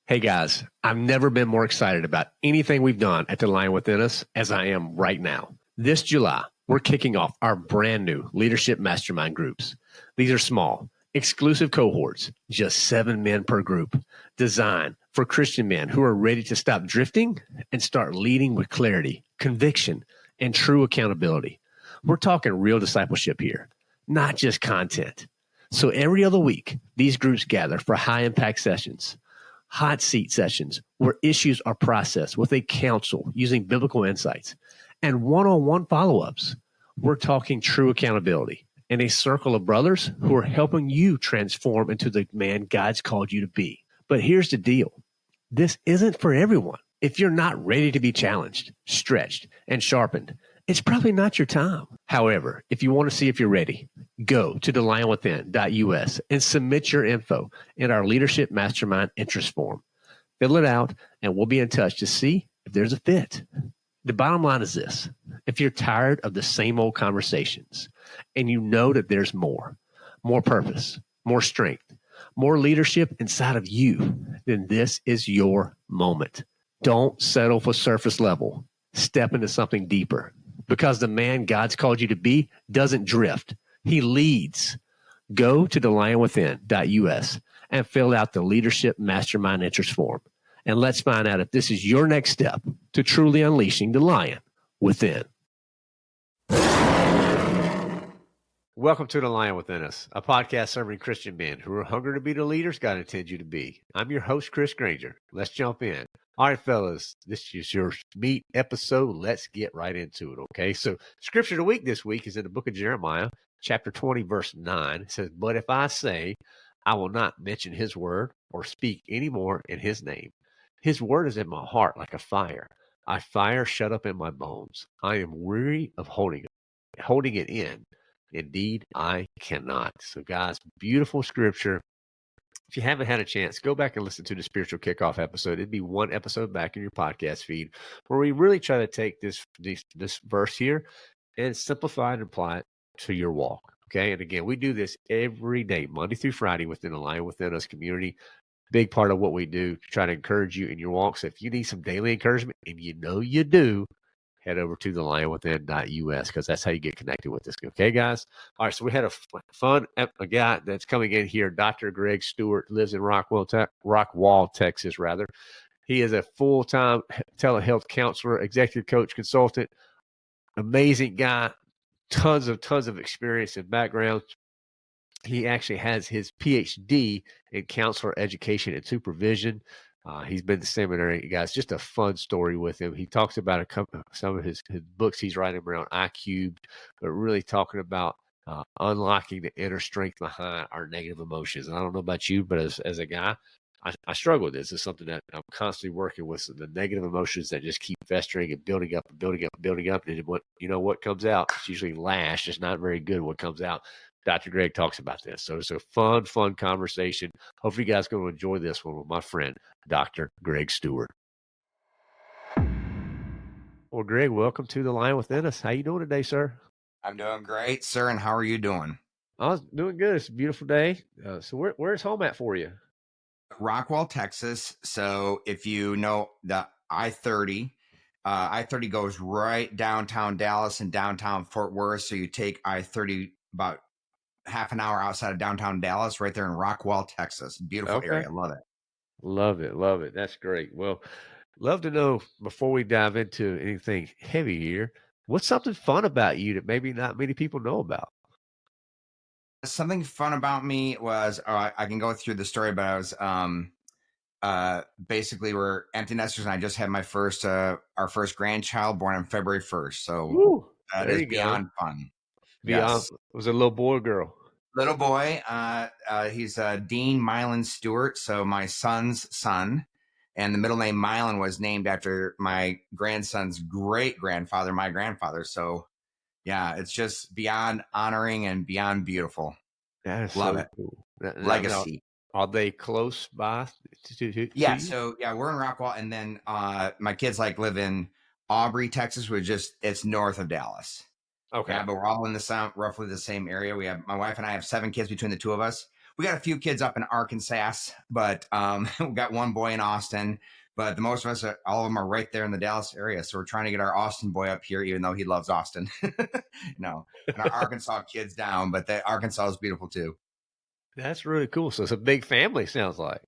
Hey guys, I've never been more excited about anything we've done at The Lion Within Us as I am right now. This July, we're kicking off our brand new leadership mastermind groups. These are small, exclusive cohorts, just 7 men per group, designed for Christian men who are ready to stop drifting and start leading with clarity, conviction, and true accountability. We're talking real discipleship here, not just content. So every other week, these groups gather for high-impact sessions, hot seat sessions where issues are processed with a counsel using biblical insights, and one-on-one follow-ups. We're talking true accountability and a circle of brothers who are helping you transform into the man God's called you to be. But here's the deal. This isn't for everyone. If you're not ready to be challenged, stretched, and sharpened, it's probably not your time. However, if you want to see if you're ready, go to thelionwithin.us and submit your info in our Leadership Mastermind interest form. Fill it out, and we'll be in touch to see if there's a fit. The bottom line is this. If you're tired of the same old conversations and you know that there's more purpose, more strength, more leadership inside of you, then this is your moment. Don't settle for surface level. Step into something deeper. Because the man God's called you to be doesn't drift. He leads. Go to thelionwithin.us and fill out the Leadership Mastermind interest form. And let's find out if this is your next step to truly unleashing the lion within. Welcome to The Lion Within Us, a podcast serving Christian men who are hungry to be the leaders God intends you to be. I'm your host, Chris Granger. Let's jump in. All right, fellas, this is your meat episode. Let's get right into it, okay? So scripture of the week this week is in the book of Jeremiah, chapter 20, verse 9. It says, "But if I say, I will not mention his word or speak any more in his name, his word is in my heart like a fire shut up in my bones. I am weary of holding it in. Indeed, I cannot." So guys, beautiful scripture. If you haven't had a chance, go back and listen to the Spiritual Kickoff episode. It'd be one episode back in your podcast feed where we really try to take this verse here and simplify and apply it to your walk. Okay. And again, we do this every day, Monday through Friday within the Lion Within Us community. Big part of what we do, try to encourage you in your walk. So if you need some daily encouragement, and you know you do, head over to thelionwithin.us because that's how you get connected with this. Okay, guys? All right, so we had a guy that's coming in here, Dr. Greg Stewart, lives in Rockwall, Texas, rather. He is a full-time telehealth counselor, executive coach, consultant, amazing guy, tons of experience and background. He actually has his PhD in counselor education and supervision. He's been to seminary, guys. Just a fun story with him. He talks about some of his books he's writing around IQ, but really talking about unlocking the inner strength behind our negative emotions. And I don't know about you, but as a guy, I struggle with this. It's something that I'm constantly working with. So the negative emotions that just keep festering and building up and building up and building up. And what comes out? It's usually lash. It's not very good what comes out. Dr. Greg talks about this. So it's a fun conversation. Hopefully you guys are going to enjoy this one with my friend, Dr. Greg Stewart. Well, Greg, welcome to The Lion Within Us. How you doing today, sir? I'm doing great, sir. And how are you doing? I was doing good. It's a beautiful day. So where's home at for you? Rockwall, Texas. So if you know the I-30, I-30 goes right downtown Dallas and downtown Fort Worth. So you take I-30 about half an hour outside of downtown Dallas, right there in Rockwall, Texas. Beautiful area. Love it. Love it. That's great. Well, love to know, before we dive into anything heavy here, what's something fun about you that maybe not many people know about? Something fun about me was, I can go through the story, but I was basically, we're empty nesters, and I just had my our first grandchild born on February 1st. So that is beyond fun. Yes. Was it a little boy or girl? Little boy. He's Dean Mylan Stewart, so my son's son. And the middle name Mylan was named after my grandson's great-grandfather, my grandfather. So, yeah, it's just beyond honoring and beyond beautiful. That is Love so it. cool. Legacy. Are they close by to Yeah, you? so, yeah, we're in Rockwall. And then my kids live in Aubrey, Texas, it's north of Dallas. Okay. Yeah, but we're all in roughly the same area. My wife and I have 7 kids between the two of us. we got a few kids up in Arkansas, but we got one boy in Austin. But the most of us, all of them are right there in the Dallas area. So we're trying to get our Austin boy up here, even though he loves Austin. No, and our Arkansas kids down, but Arkansas is beautiful too. That's really cool. So it's a big family, sounds like.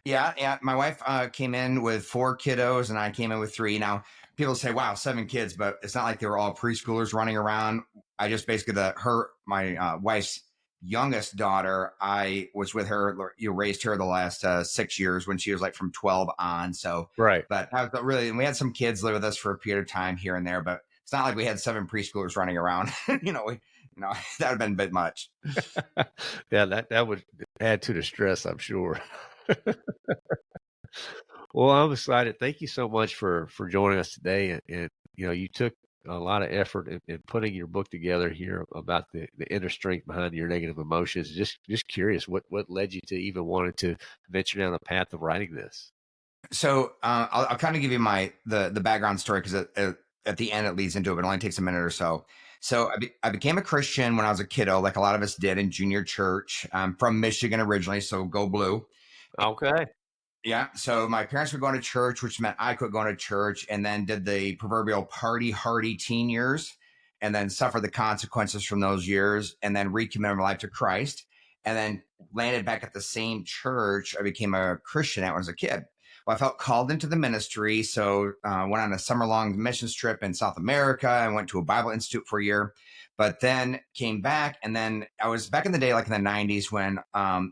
Yeah, yeah. My wife came in with 4 kiddos, and I came in with 3. Now, people say, "Wow, 7 kids," but it's not like they were all preschoolers running around. I just basically my wife's youngest daughter. I was with her, raised her the last 6 years when she was like from 12 on. So, Right. but I was really, and we had some kids live with us for a period of time here and there, but it's not like we had 7 preschoolers running around. That would have been a bit much. Yeah, that would add to the stress, I'm sure. Well, I'm excited. Thank you so much for joining us today. And you took a lot of effort in putting your book together here about the inner strength behind your negative emotions. Just curious, what led you to even wanting to venture down the path of writing this? So I'll kind of give you the background story because at the end it leads into it, but it only takes a minute or so. So I became a Christian when I was a kiddo, like a lot of us did in junior church. I'm from Michigan originally, so go blue. Okay. Yeah. So my parents were going to church, which meant I quit going to church, and then did the proverbial party hardy teen years, and then suffered the consequences from those years, and then recommitted my life to Christ, and then landed back at the same church I became a Christian at when I was a kid. Well, I felt called into the ministry, so went on a summer-long missions trip in South America. I went to a Bible Institute for a year, but then came back. And then I was back in the day, like in the 90s, when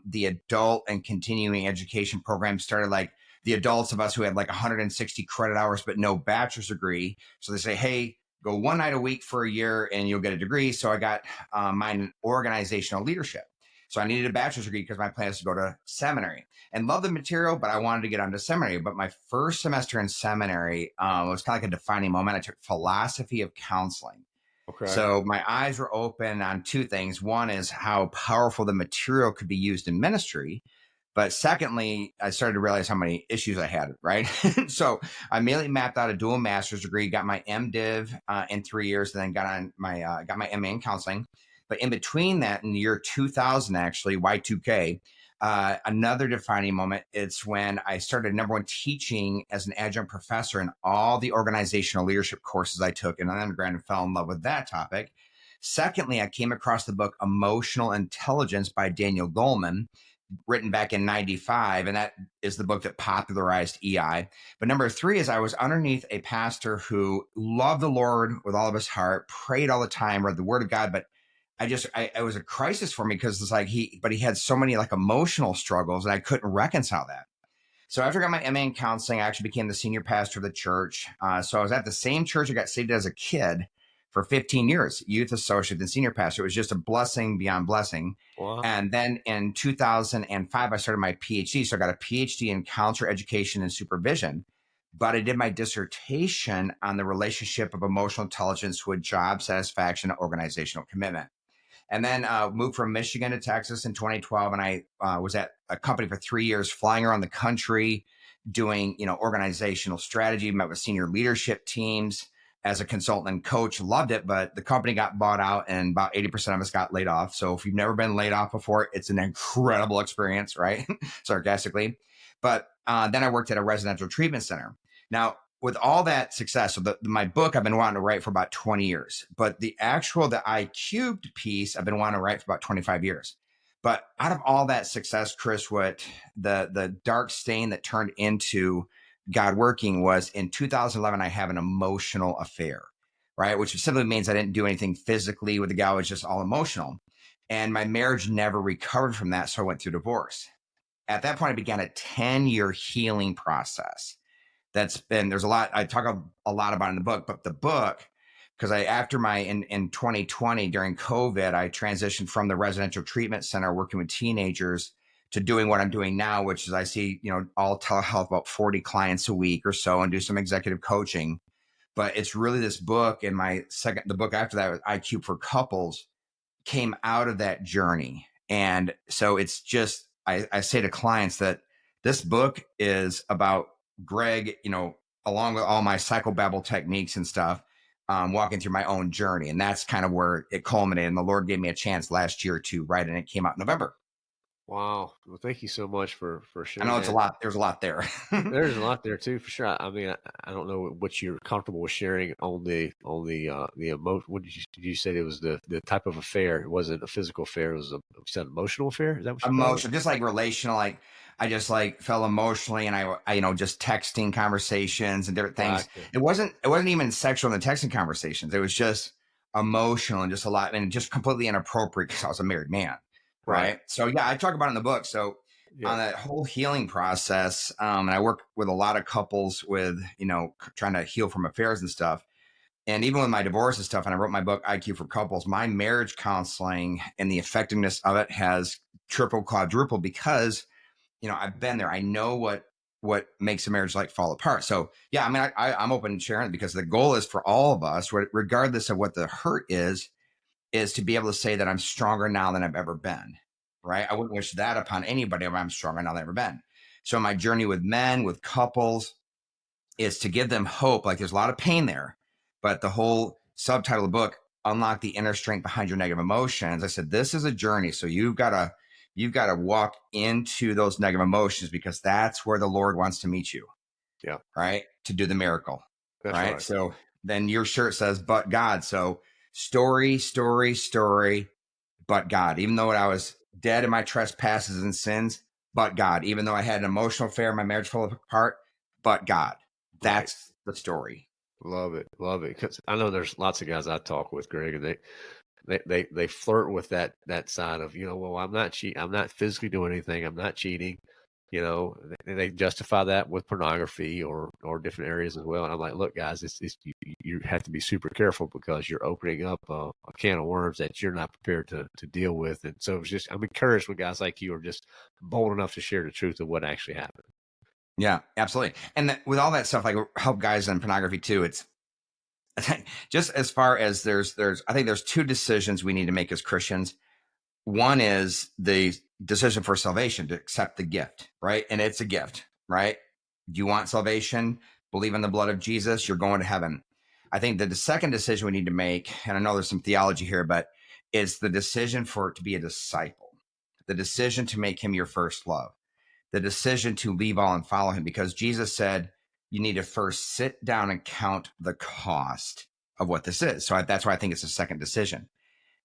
the adult and continuing education program started, like the adults of us who had like 160 credit hours, but no bachelor's degree. So they say, hey, go one night a week for a year and you'll get a degree. So I got mine in organizational leadership. So I needed a bachelor's degree because my plan is to go to seminary and love the material, but I wanted to get onto seminary. But my first semester in seminary was kind of like a defining moment. I took philosophy of counseling. Okay. So my eyes were open on 2 things. One is how powerful the material could be used in ministry. But secondly, I started to realize how many issues I had, right? So I immediately mapped out a dual master's degree, got my MDiv in 3 years, and then got my MA in counseling. But in between that, in the year 2000, actually, Y2K, another defining moment, it's when I started number 1 teaching as an adjunct professor in all the organizational leadership courses I took in undergrad and fell in love with that topic. Secondly, I came across the book Emotional Intelligence by Daniel Goleman, written back in 95. And that is the book that popularized EI. But number 3 is I was underneath a pastor who loved the Lord with all of his heart, prayed all the time, read the word of God, but it was a crisis for me because it's like he had so many like emotional struggles and I couldn't reconcile that. So after I got my MA in counseling, I actually became the senior pastor of the church. So I was at the same church I got saved as a kid for 15 years, youth associate and senior pastor. It was just a blessing beyond blessing. Wow. And then in 2005, I started my PhD. So I got a PhD in counselor education and supervision. But I did my dissertation on the relationship of emotional intelligence with job satisfaction and organizational commitment. And then moved from Michigan to Texas in 2012. And I was at a company for 3 years, flying around the country, doing, organizational strategy, met with senior leadership teams as a consultant and coach, loved it. But the company got bought out and about 80% of us got laid off. So if you've never been laid off before, it's an incredible experience, right? Sarcastically. But then I worked at a residential treatment center. Now, with all that success, so my book I've been wanting to write for about 20 years, but the I cubed piece I've been wanting to write for about 25 years. But out of all that success, Chris, what the dark stain that turned into God working was in 2011, I have an emotional affair, right? Which simply means I didn't do anything physically with the guy. It was just all emotional. And my marriage never recovered from that. So I went through divorce. At that point, I began a 10-year healing process. There's a lot, I talk a lot about in the book, but the book, because in 2020 during COVID, I transitioned from the residential treatment center working with teenagers to doing what I'm doing now, which is I see, all telehealth, about 40 clients a week or so, and do some executive coaching. But it's really this book, and the book after that, IQ for Couples, came out of that journey. And so it's just, I say to clients that this book is about Greg, along with all my psychobabble techniques and stuff, walking through my own journey. And that's kind of where it culminated. And the Lord gave me a chance last year to write, and it came out in November. Wow. Well, thank you so much for I know sharing it's a that. lot. There's a lot there. There's a lot there too, for sure. I mean, I don't know what you're comfortable with sharing on the emotion. What did you say? It was the type of affair. It wasn't a physical affair. It was you said emotional affair. Is that what you called it? Emotional, just like relational, like I just like fell emotionally, and I just texting conversations and different things. Gotcha. It wasn't even sexual in the texting conversations. It was just emotional and just a lot, and just completely inappropriate because I was a married man, Right. right? So yeah, I talk about it in the book. So Yeah. on that whole healing process, and I work with a lot of couples with trying to heal from affairs and stuff. And even with my divorce and stuff, and I wrote my book, IQ for Couples, my marriage counseling and the effectiveness of it has tripled, quadrupled because, I've been there. I know what makes a marriage like fall apart. So yeah, I mean, I'm open to sharing it because the goal is for all of us, regardless of what the hurt is to be able to say that I'm stronger now than I've ever been. Right. I wouldn't wish that upon anybody if I'm stronger now than I've ever been. So my journey with men, with couples, is to give them hope. Like there's a lot of pain there, but the whole subtitle of the book, Unlock the Inner Strength Behind Your Negative Emotions. I said, this is a journey. So you've got to walk into those negative emotions because that's where the Lord wants to meet you, Yeah. right? To do the miracle, That's right? right. So then your shirt says, but God. So story, story, story, but God. Even though I was dead in my trespasses and sins, but God. Even though I had an emotional affair, my marriage fell apart, but God. Right. That's the story. Love it. Love it. Because I know there's lots of guys I talk with, Greg, and they flirt with that side of, well, I'm not cheating, I'm not physically doing anything, I'm not cheating. They justify that with pornography or different areas as well. And I'm like, look, guys, you have to be super careful because you're opening up a can of worms that you're not prepared to deal with. And so I'm encouraged when guys like you are just bold enough to share the truth of what actually happened. Yeah, absolutely. And with all that stuff, like help guys on pornography too. It's just as far as I think there's two decisions we need to make as Christians. One is the decision for salvation, to accept the gift, right? And it's a gift, right? Do you want salvation? Believe in the blood of Jesus, you're going to heaven. I think that the second decision we need to make, and I know there's some theology here, but is the decision for it to be a disciple, the decision to make him your first love, the decision to leave all and follow him, because Jesus said you need to first sit down and count the cost of what this is. So that's why I think it's a second decision.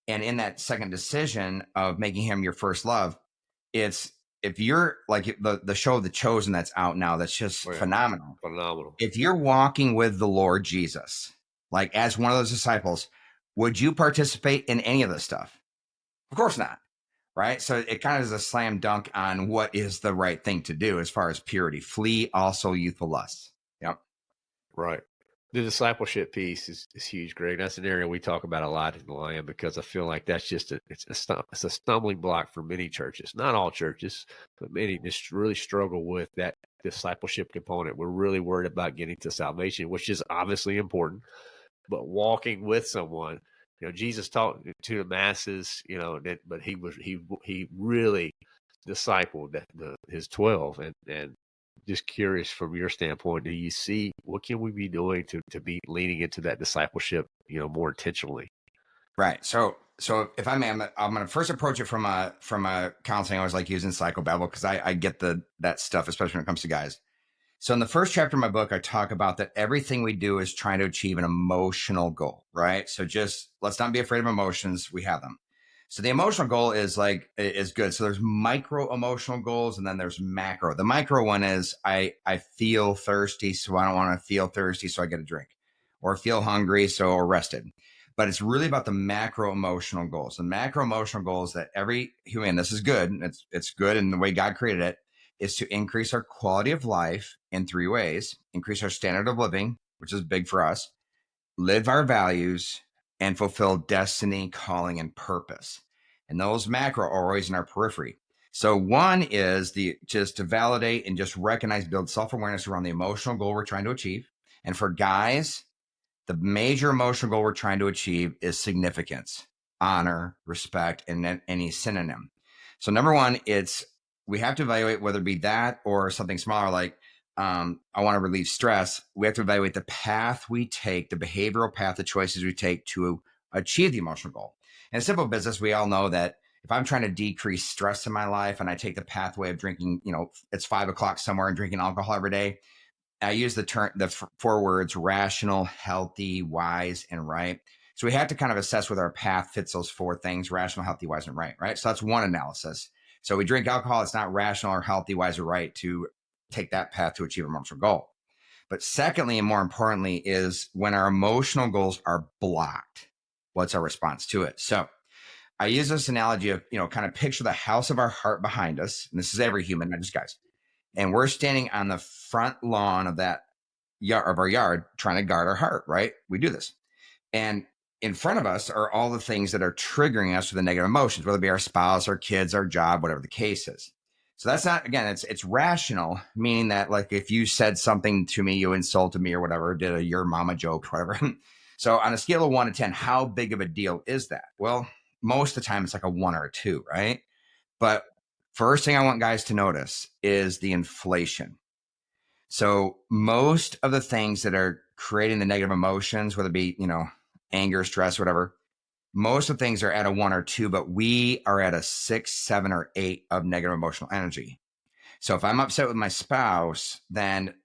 And in that second decision of making him your first love, it's if you're like the show The Chosen that's out now, that's just Oh, yeah. phenomenal. Phenomenal. If you're walking with the Lord Jesus, like as one of those disciples, would you participate in any of this stuff? Of course not. Right. So it kind of is a slam dunk on what is the right thing to do as far as purity. Flee also youthful lusts. Yep. Right. The discipleship piece is huge, Greg. That's an area we talk about a lot in the Lion because I feel like that's just it's a stumbling block for many churches. Not all churches, but many just really struggle with that discipleship component. We're really worried about getting to salvation, which is obviously important, but walking with someone. Jesus taught to the masses, but he really discipled his 12, and just curious from your standpoint, do you see what can we be doing to be leaning into that discipleship, more intentionally? Right. So if I may, I'm going to first approach it from a counseling. I always like using psychobabble because I get that stuff, especially when it comes to guys. So in the first chapter of my book, I talk about that everything we do is trying to achieve an emotional goal, right? So just let's not be afraid of emotions. We have them. So the emotional goal is good. So there's micro emotional goals and then there's macro. The micro one is I feel thirsty, so I don't want to feel thirsty, so I get a drink, or feel hungry, or rested. But it's really about the macro emotional goals. The macro emotional goals that every human, this is good. It's good in the way God created it, is to increase our quality of life in three ways: increase our standard of living, which is big for us, live our values, and fulfill destiny, calling, and purpose. And those macro are always in our periphery. So one is just to validate and just recognize, build self-awareness around the emotional goal we're trying to achieve. And for guys, the major emotional goal we're trying to achieve is significance, honor, respect, and any synonym. So number one, we have to evaluate whether it be that or something smaller like I want to relieve stress. We have to evaluate the path we take, the behavioral path, the choices we take to achieve the emotional goal. In simple business, we all know that if I'm trying to decrease stress in my life and I take the pathway of drinking, it's 5 o'clock somewhere and drinking alcohol every day, I use the 4 words: rational, healthy, wise, and right. So we have to kind of assess whether our path fits those 4 things: rational, healthy, wise, and right. Right. So that's one analysis. So we drink alcohol. It's not rational or healthy, wise, or right to take that path to achieve a emotional goal. But secondly, and more importantly, is when our emotional goals are blocked, what's our response to it? So I use this analogy of, kind of picture the house of our heart behind us. And this is every human, not just guys. And we're standing on the front lawn of our yard, trying to guard our heart, right? We do this. And in front of us are all the things that are triggering us with the negative emotions, whether it be our spouse, our kids, our job, whatever the case is. So that's not, again, it's rational, meaning that like if you said something to me, you insulted me or whatever, did a your mama joke, whatever. So on a scale of 1 to 10, how big of a deal is that? Well, most of the time it's like a 1 or a 2, right? But first thing I want guys to notice is the inflation. So most of the things that are creating the negative emotions, whether it be, anger, stress, whatever, most of the things are at a 1 or 2, but we are at a 6, 7, or 8 of negative emotional energy. So if I'm upset with my spouse, then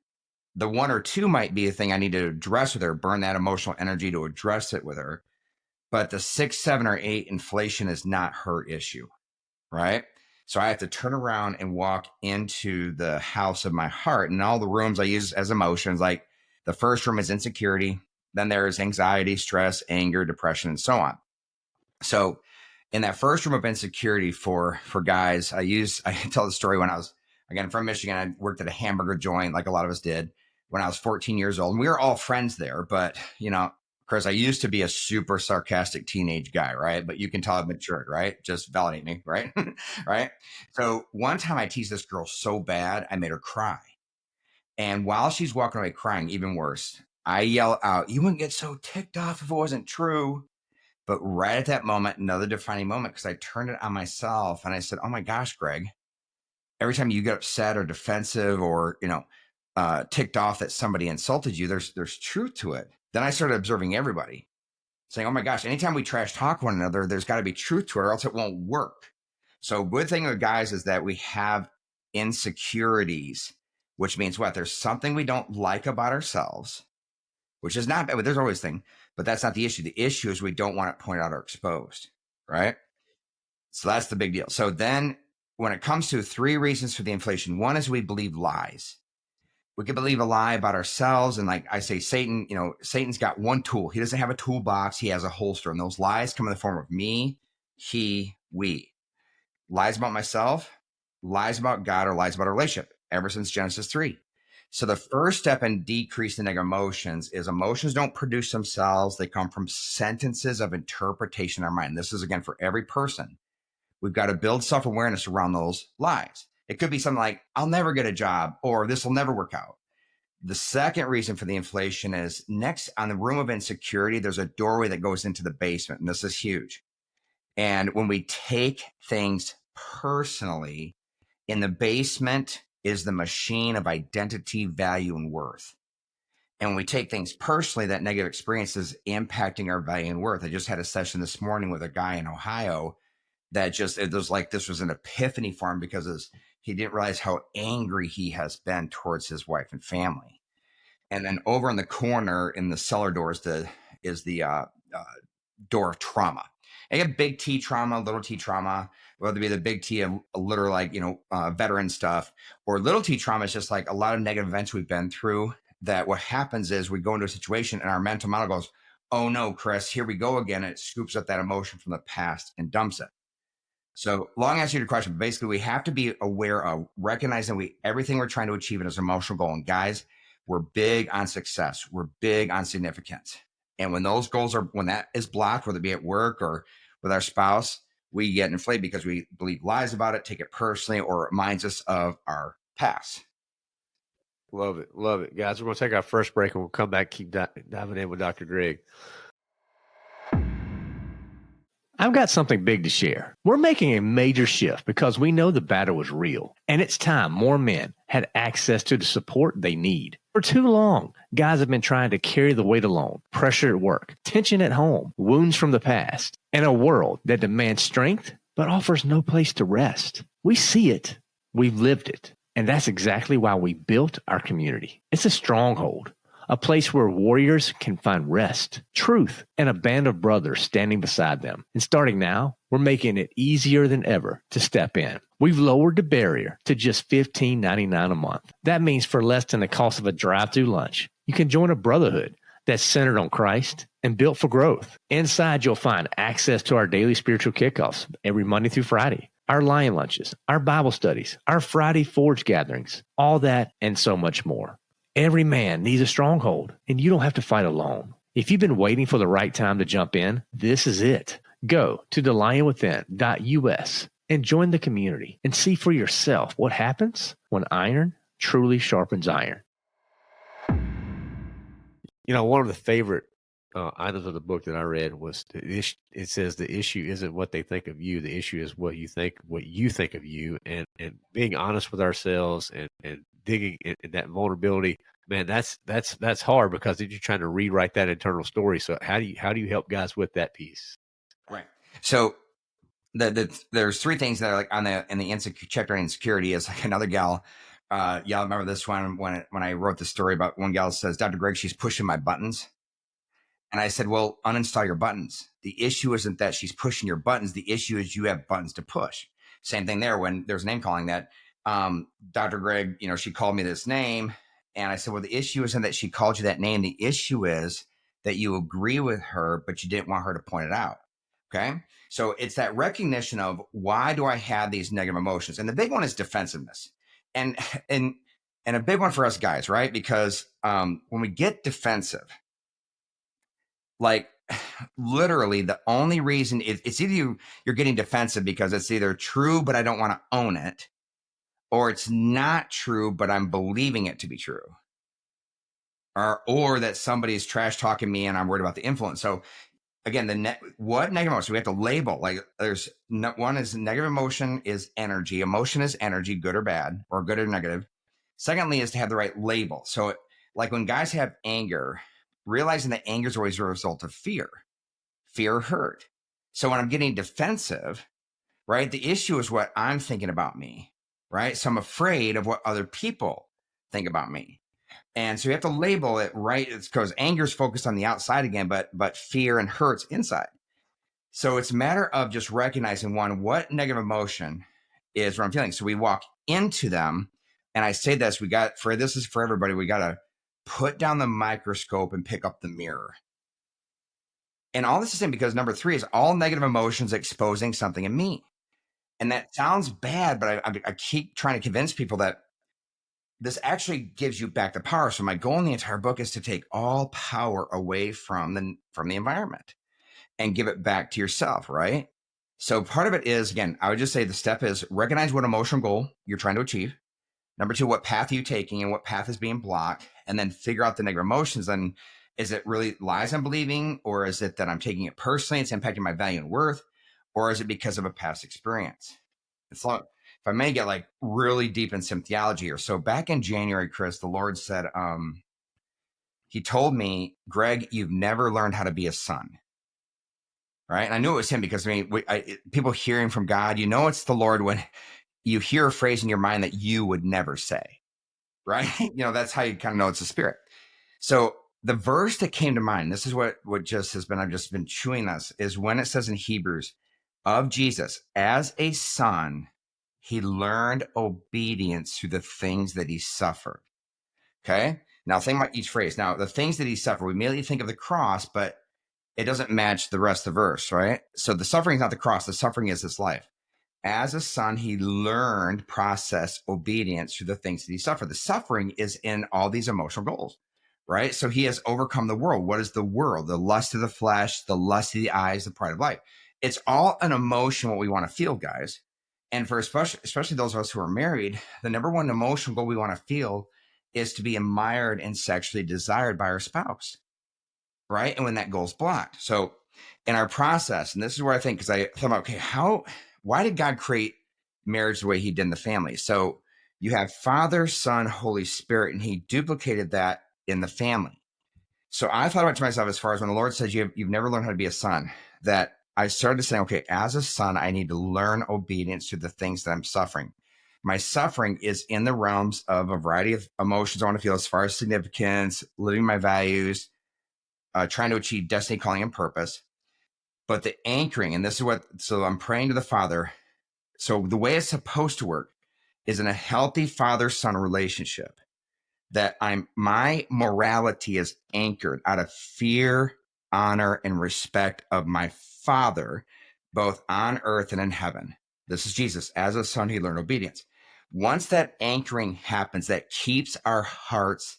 the 1 or 2 might be a thing I need to address with her, burn that emotional energy to address it with her. But the 6, 7, or 8 inflation is not her issue, right? So I have to turn around and walk into the house of my heart, and all the rooms I use as emotions. Like the first room is insecurity. Then there's anxiety, stress, anger, depression, and so on. So in that first room of insecurity for guys, I tell the story when I was, again, from Michigan. I worked at a hamburger joint like a lot of us did when I was 14 years old. And we were all friends there. But, Chris, I used to be a super sarcastic teenage guy, right? But you can tell I've matured, right? Just validate me, right? Right? So one time I teased this girl so bad, I made her cry. And while she's walking away crying, even worse, I yell out, "You wouldn't get so ticked off if it wasn't true." But right at that moment, another defining moment, because I turned it on myself and I said, "Oh my gosh, Greg, every time you get upset or defensive or, ticked off that somebody insulted you, there's truth to it." Then I started observing everybody, saying, "Oh my gosh, anytime we trash talk one another, there's got to be truth to it or else it won't work." So good thing with guys is that we have insecurities, which means what? There's something we don't like about ourselves, which is not bad, but there's always thing, but that's not the issue. The issue is we don't want it pointed out or exposed, right? So that's the big deal. So then when it comes to 3 reasons for the inflation, one is we believe lies. We could believe a lie about ourselves. And like I say, Satan, Satan's got one tool. He doesn't have a toolbox. He has a holster. And those lies come in the form of me, he, we. Lies about myself, lies about God, or lies about our relationship, ever since Genesis 3. So the first step in decreasing negative emotions is emotions don't produce themselves. They come from sentences of interpretation in our mind. This is, again, for every person. We've got to build self-awareness around those lies. It could be something like, "I'll never get a job," or "this will never work out." The second reason for the inflation is next on the room of insecurity, there's a doorway that goes into the basement. And this is huge. And when we take things personally, in the basement is the machine of identity, value, and worth. And when we take things personally, that negative experience is impacting our value and worth. I just had a session this morning with a guy in Ohio that it was like this was an epiphany for him because he didn't realize how angry he has been towards his wife and family. And then over in the corner in the cellar door is the door of trauma. And you have big T trauma, little T trauma, whether it be the big T of literal veteran stuff, or little T trauma is just like a lot of negative events we've been through. That what happens is we go into a situation and our mental model goes, "Oh no, Chris, here we go again." And it scoops up that emotion from the past and dumps it. So long answer to your question, basically we have to be aware of recognizing everything we're trying to achieve in an emotional goal. And guys, we're big on success. We're big on significance. And when when that is blocked, whether it be at work or with our spouse, we get inflated because we believe lies about it, take it personally, or it reminds us of our past. Love it. Love it. Guys, we're going to take our first break and we'll come back, keep diving in with Dr. Greg. I've got something big to share. We're making a major shift because we know the battle was real, and it's time more men had access to the support they need. For too long, guys have been trying to carry the weight alone, pressure at work, tension at home, wounds from the past, and a world that demands strength but offers no place to rest. We see it. We've lived it. And that's exactly why we built our community. It's a stronghold, a place where warriors can find rest, truth, and a band of brothers standing beside them. And starting now, we're making it easier than ever to step in. We've lowered the barrier to just $15.99 a month. That means for less than the cost of a drive-through lunch, you can join a brotherhood that's centered on Christ and built for growth. Inside, you'll find access to our daily spiritual kickoffs every Monday through Friday, our Lion Lunches, our Bible studies, our Friday Forge gatherings, all that and so much more. Every man needs a stronghold, and you don't have to fight alone. If you've been waiting for the right time to jump in, this is it. Go to thelionwithin.us and join the community and see for yourself what happens when iron truly sharpens iron. You know, one of the favorite items of the book that I read was it says the issue isn't what they think of you. The issue is what you think of you, and being honest with ourselves and digging in that vulnerability. Man, that's hard because you're trying to rewrite that internal story. So how do you help guys with that piece? Right. So there's three things that are like in the chapter on insecurity is like another gal. Y'all remember this one when I wrote the story about one gal says, Dr. Greg, she's pushing my buttons. And I said, well, uninstall your buttons. The issue isn't that she's pushing your buttons. The issue is you have buttons to push. Same thing there when there's name calling that. Dr. Greg, she called me this name. And I said, well, the issue isn't that she called you that name. The issue is that you agree with her, but you didn't want her to point it out. Okay. So it's that recognition of why do I have these negative emotions? And the big one is defensiveness. And a big one for us guys, right? Because when we get defensive, like literally the only reason it's either you're getting defensive because it's either true, but I don't want to own it, or it's not true, but I'm believing it to be true. Or that somebody's trash talking me and I'm worried about the influence. So again, what negative emotion? We have to label, like there's one is negative emotion is energy. Emotion is energy, good or bad, or good or negative. Secondly is to have the right label. So like when guys have anger, realizing that anger is always a result of fear hurt. So when I'm getting defensive, right, the issue is what I'm thinking about me, right? So I'm afraid of what other people think about me. And so you have to label it right. It's because anger is focused on the outside again, but fear and hurt's inside. So it's a matter of just recognizing what negative emotion is what I'm feeling. So we walk into them, and I say this is for everybody. We got to put down the microscope and pick up the mirror. And all this is in because number 3 is all negative emotions exposing something in me. And that sounds bad, but I keep trying to convince people that this actually gives you back the power. So my goal in the entire book is to take all power away from the environment and give it back to yourself, right? So part of it is, again, I would just say the step is recognize what emotional goal you're trying to achieve. Number 2, what path are you taking and what path is being blocked? And then figure out the negative emotions. And is it really lies I'm believing? Or is it that I'm taking it personally? It's impacting my value and worth? Or is it because of a past experience? It's like, if I may get like really deep in some theology here. So back in January, Chris, the Lord said, he told me, Greg, you've never learned how to be a son. Right. And I knew it was him because people hearing from God, it's the Lord when you hear a phrase in your mind that you would never say. Right. That's how you kind of know it's the Spirit. So the verse that came to mind, this is what just has been, I've just been chewing this, is when it says in Hebrews of Jesus, as a son, he learned obedience through the things that he suffered. Okay. Now think about each phrase. Now the things that he suffered, we immediately think of the cross, but it doesn't match the rest of the verse, right? So the suffering is not the cross. The suffering is his life. As a son, he learned process obedience through the things that he suffered. The suffering is in all these emotional goals, right? So he has overcome the world. What is the world? The lust of the flesh, the lust of the eyes, the pride of life. It's all an emotion, what we want to feel, guys. And for especially those of us who are married, the number one emotional goal we want to feel is to be admired and sexually desired by our spouse, right? And when that goal's blocked. So in our process, and this is where I think, because I thought about, okay, why did God create marriage the way he did in the family? So you have Father, Son, Holy Spirit, and he duplicated that in the family. So I thought about to myself, as far as when the Lord says you've never learned how to be a son, that I started saying, okay, as a son, I need to learn obedience to the things that I'm suffering. My suffering is in the realms of a variety of emotions I want to feel as far as significance, living my values, trying to achieve destiny, calling, and purpose. But the anchoring, and this is so I'm praying to the Father. So the way it's supposed to work is in a healthy father-son relationship, that my morality is anchored out of fear, honor, and respect of my Father, both on earth and in heaven. This is Jesus. As a son, he learned obedience. Once that anchoring happens, that keeps our hearts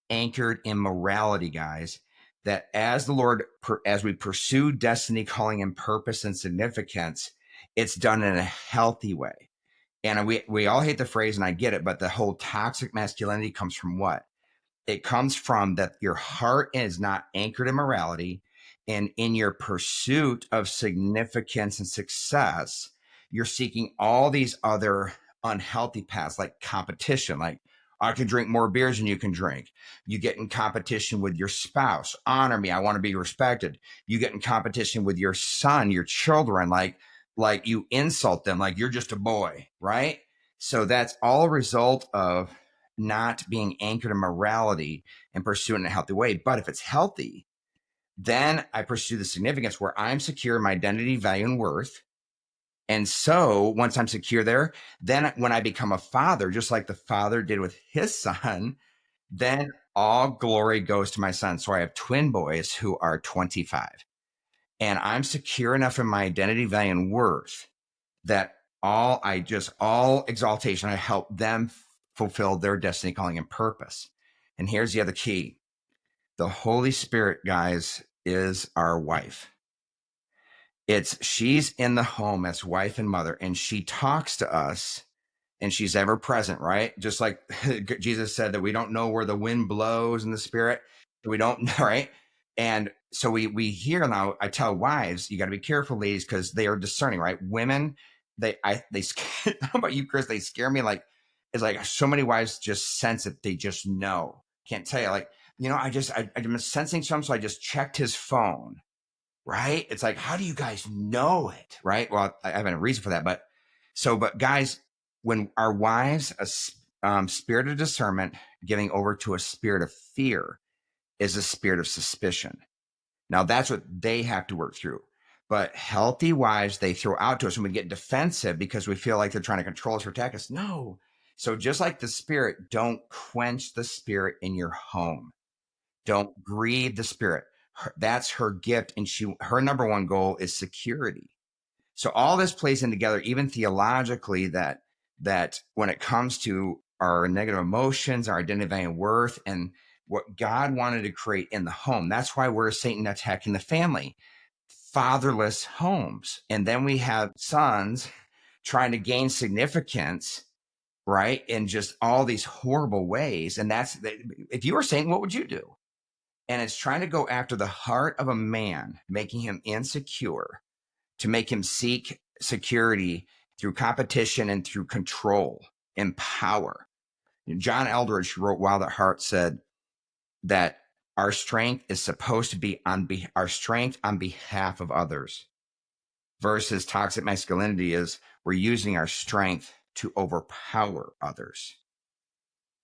anchored in morality, guys, that as the Lord, as we pursue destiny, calling, and purpose and significance, it's done in a healthy way. And we all hate the phrase, and I get it, but the whole toxic masculinity comes from what? It comes from that your heart is not anchored in morality, and in your pursuit of significance and success, you're seeking all these other unhealthy paths, like competition, like I can drink more beers than you can drink. You get in competition with your spouse. Honor me. I want to be respected. You get in competition with your son, your children, like you insult them, like you're just a boy, right? So that's all a result of not being anchored in morality and pursuing it in a healthy way. But if it's healthy, then I pursue the significance where I'm secure in my identity, value, and worth. And so once I'm secure there, then when I become a father, just like the father did with his son, then all glory goes to my son. So I have twin boys who are 25. And I'm secure enough in my identity, value, and worth that all exaltation, I help them fulfill their destiny, calling, and purpose. And here's the other key. The Holy Spirit, guys, is our wife. She's in the home as wife and mother, and she talks to us, and she's ever present, right? Just like Jesus said that we don't know where the wind blows in the spirit. We don't know, right? And so we hear now, I tell wives, you got to be careful, ladies, because they are discerning, right? Women, they how about you, Chris? They scare me. Like, it's like so many wives just sense it. They just know. Can't tell you, like, I'm sensing something, so I just checked his phone, right? It's like, how do you guys know it, right? Well, I have a reason for that, but guys, when our wives, a spirit of discernment giving over to a spirit of fear is a spirit of suspicion. Now that's what they have to work through. But healthy wives, they throw out to us when we get defensive because we feel like they're trying to control us or attack us. No. So just like the spirit, don't quench the spirit in your home. Don't grieve the spirit. That's her gift. And her number one goal is security. So all this plays in together, even theologically, that when it comes to our negative emotions, our identity and worth, and what God wanted to create in the home. That's why we're Satan attacking the family. Fatherless homes. And then we have sons trying to gain significance, right? In just all these horrible ways. And if you were Satan, what would you do? And it's trying to go after the heart of a man, making him insecure, to make him seek security through competition and through control and power. John Eldridge wrote Wild at Heart said that our strength is supposed to be our strength on behalf of others, versus toxic masculinity is we're using our strength to overpower others.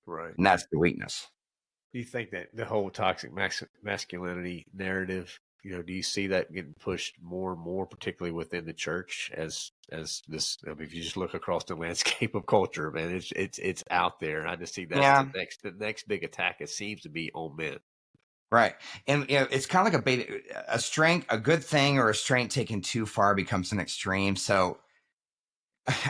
Right. And that's the weakness. Do you think that the whole toxic masculinity narrative, do you see that getting pushed more and more, particularly within the church as this, if you just look across the landscape of culture, man, it's out there. And I just see that's the next big attack. It seems to be on men. Right. And it's kind of like a strength, a good thing or a strength taken too far becomes an extreme. So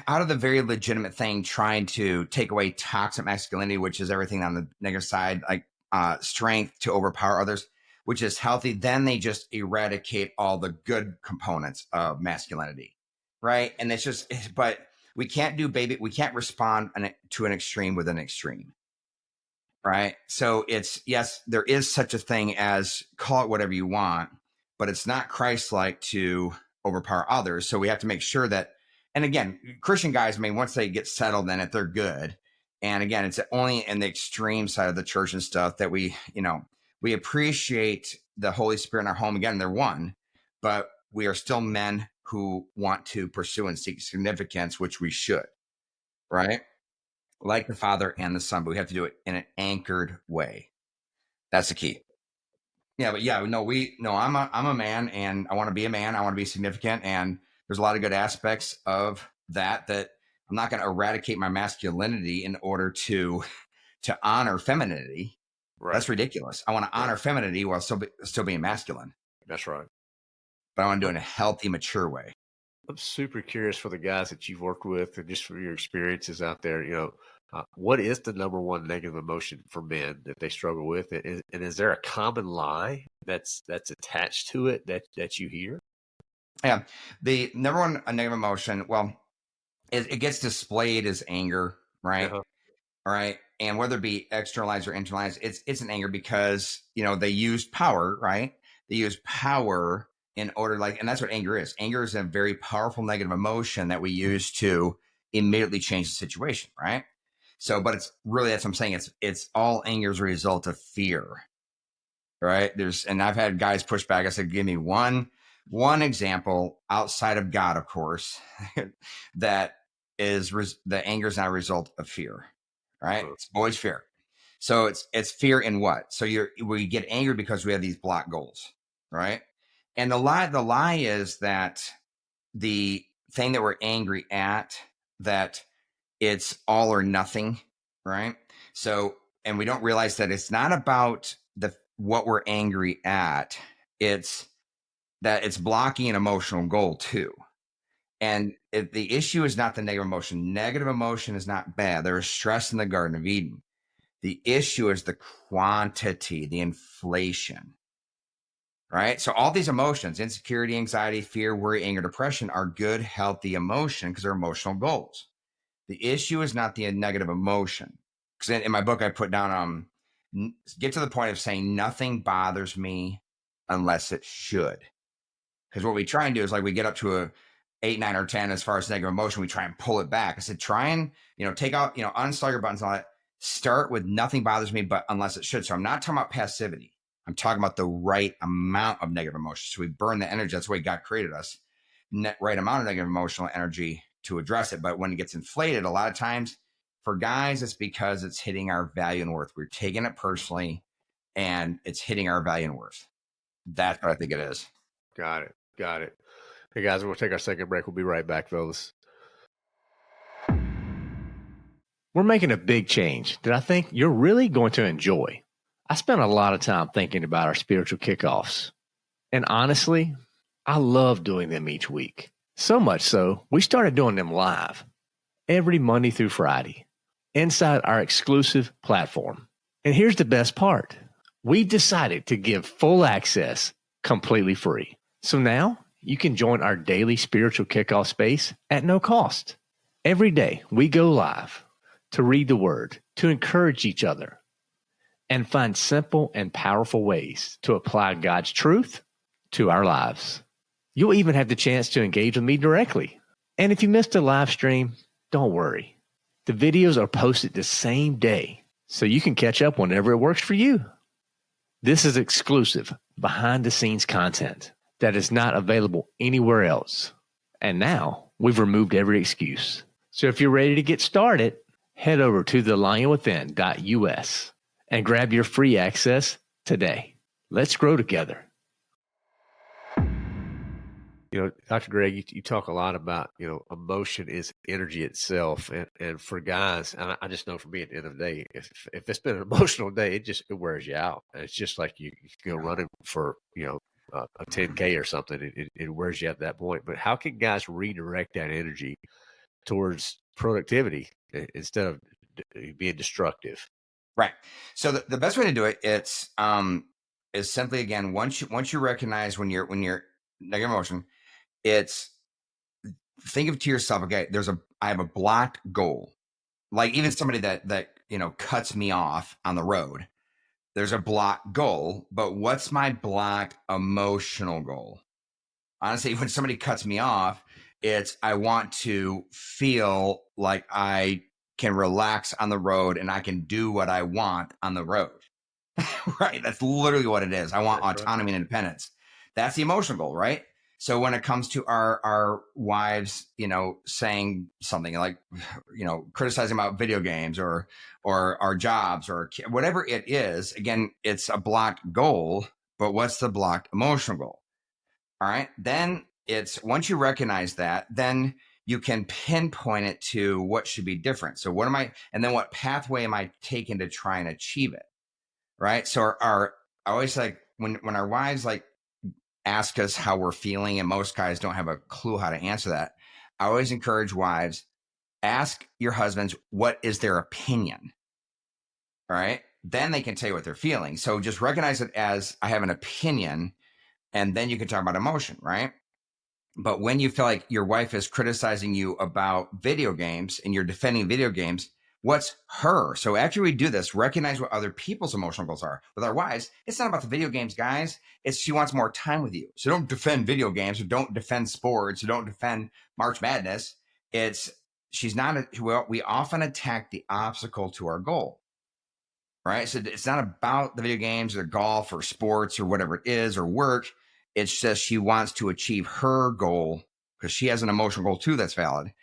out of the very legitimate thing, trying to take away toxic masculinity, which is everything on the negative side, like strength to overpower others, which is healthy, then they just eradicate all the good components of masculinity. Right. And but we can't we can't respond to an extreme with an extreme. Right. So yes, there is such a thing as call it whatever you want, but it's not Christ-like to overpower others. So we have to make sure that, and again, Christian guys, I mean, once they get settled in it, they're good. And again, it's only in the extreme side of the church and stuff that we appreciate the Holy Spirit in our home. Again, they're one, but we are still men who want to pursue and seek significance, which we should, right? Like the Father and the Son, but we have to do it in an anchored way. That's the key. Yeah, but yeah, no, I'm a man, and I want to be a man. I want to be significant, and there's a lot of good aspects of that I'm not going to eradicate my masculinity in order to honor femininity. Right. That's ridiculous. I want to honor femininity while still being masculine. That's right. But I want to do it in a healthy, mature way. I'm super curious for the guys that you've worked with and just from your experiences out there, what is the number one negative emotion for men that they struggle with? And is there a common lie that's attached to it that you hear? Yeah. The number one negative emotion, well, it gets displayed as anger, right? Uh-huh. All right. And whether it be externalized or internalized, it's an anger because, they use power, right? They use power in order, and that's what anger is. Anger is a very powerful negative emotion that we use to immediately change the situation, right? So, but it's really, that's what I'm saying. It's all anger as a result of fear, right? And I've had guys push back. I said, give me one example outside of God, of course, that is the anger is not a result of fear, right? It's always fear. So it's fear in what? So we get angry because we have these block goals, right? And the lie is that the thing that we're angry at, that it's all or nothing, right? So, and we don't realize that it's not about what we're angry at. It's that it's blocking an emotional goal too. And the issue is not the negative emotion. Negative emotion is not bad. There is stress in the Garden of Eden. The issue is the quantity, the inflation, right? So all these emotions, insecurity, anxiety, fear, worry, anger, depression, are good, healthy emotion because they're emotional goals. The issue is not the negative emotion. Because in my book, I put down, get to the point of saying nothing bothers me unless it should. Because what we try and do is we get up to a 8, 9, or 10 as far as negative emotion, we try and pull it back. I said, try and, take out, uninstall your buttons and all that. Start with nothing bothers me, but unless it should. So I'm not talking about passivity. I'm talking about the right amount of negative emotion. So we burn the energy. That's the way God created us. Right amount of negative emotional energy to address it. But when it gets inflated, a lot of times for guys, it's because it's hitting our value and worth. We're taking it personally and it's hitting our value and worth. That's what I think it is. Got it. Hey guys, we'll take our second break. We'll be right back, fellas. We're making a big change that I think you're really going to enjoy. I spent a lot of time thinking about our spiritual kickoffs. And honestly, I love doing them each week. So much so, we started doing them live every Monday through Friday inside our exclusive platform. And here's the best part. We decided to give full access completely free. So now you can join our daily spiritual kickoff space at no cost. Every day we go live to read the word, to encourage each other, and find simple and powerful ways to apply God's truth to our lives. You'll even have the chance to engage with me directly. And if you missed a live stream, don't worry. The videos are posted the same day, so you can catch up whenever it works for you. This is exclusive, behind-the-scenes content that is not available anywhere else. And now we've removed every excuse. So if you're ready to get started, head over to thelionwithin.us and grab your free access today. Let's grow together. Dr. Greg, you talk a lot about, emotion is energy itself. And for guys, and I just know for me at the end of the day, if it's been an emotional day, it wears you out. And it's just like you go running for, a 10K or something. It wears you at that point. But how can guys redirect that energy towards productivity instead of being destructive? Right. So the best way to do it, is simply, again, once you recognize when you're negative emotion, it's think of to yourself, okay, I have a blocked goal. Like even somebody that cuts me off on the road, there's a blocked goal, but what's my blocked emotional goal? Honestly, when somebody cuts me off, it's I want to feel like I can relax on the road and I can do what I want on the road. Right. That's literally what it is. I want autonomy and independence. That's the emotional goal, right? So when it comes to our wives, saying something like, criticizing about video games or our jobs or whatever it is, again, it's a blocked goal. But what's the blocked emotional goal? All right. Then it's once you recognize that, then you can pinpoint it to what should be different. So and then what pathway am I taking to try and achieve it? Right. So I always like when our wives ask us how we're feeling, and most guys don't have a clue how to answer that. I always encourage wives, ask your husbands, what is their opinion? All right. Then they can tell you what they're feeling. So just recognize it as I have an opinion, and then you can talk about emotion, right? But when you feel like your wife is criticizing you about video games and you're defending video games, what's her? So after we do this, recognize what other people's emotional goals are. With our wives, it's not about the video games, guys. It's she wants more time with you. So don't defend video games, or don't defend sports, or don't defend March Madness. She's not, we often attack the obstacle to our goal, right? So it's not about the video games or golf or sports or whatever it is or work. It's just she wants to achieve her goal because she has an emotional goal too that's valid,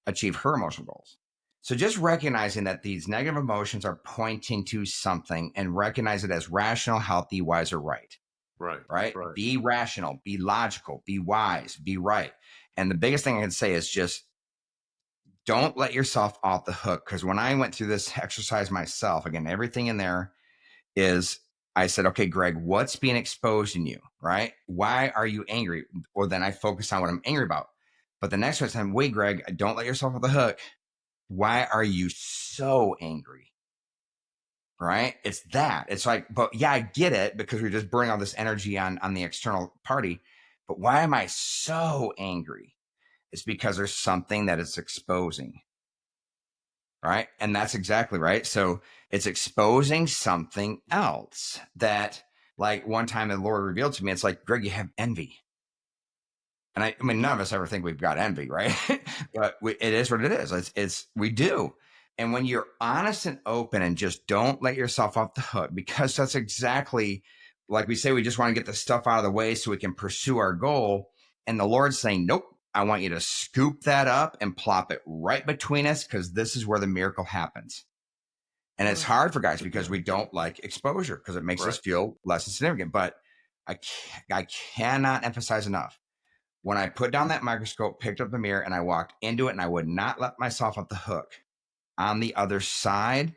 achieve her emotional goals. So just recognizing that these negative emotions are pointing to something, and recognize it as rational, healthy, wise, or right. Right? Be rational, be logical, be wise, be right. And the biggest thing I can say is just don't let yourself off the hook. Because when I went through this exercise myself, again, everything in there is, I said, okay, Greg, what's being exposed in you, right? Why are you angry? Well, then I focus on what I'm angry about. But the next time, wait, Greg, don't let yourself off the hook. Why are you so angry? Right? It's that. It's like, but yeah, I get it, because we're just burning all this energy on the external party. But why am I so angry? It's because there's something that it's exposing. Right? And that's exactly right. So it's exposing something else that, like, one time the Lord revealed to me, it's like, Greg, you have envy. And I mean, none of us ever think we've got envy, right? But it is what it is. We do. And when you're honest and open and just don't let yourself off the hook, because that's exactly like we say, we just want to get the stuff out of the way so we can pursue our goal. And the Lord's saying, nope, I want you to scoop that up and plop it right between us, because this is where the miracle happens. And it's hard for guys because we don't like exposure, because it makes us feel less than significant. But I cannot emphasize enough. When I put down that microscope, picked up the mirror, and I walked into it, and I would not let myself off the hook. On the other side,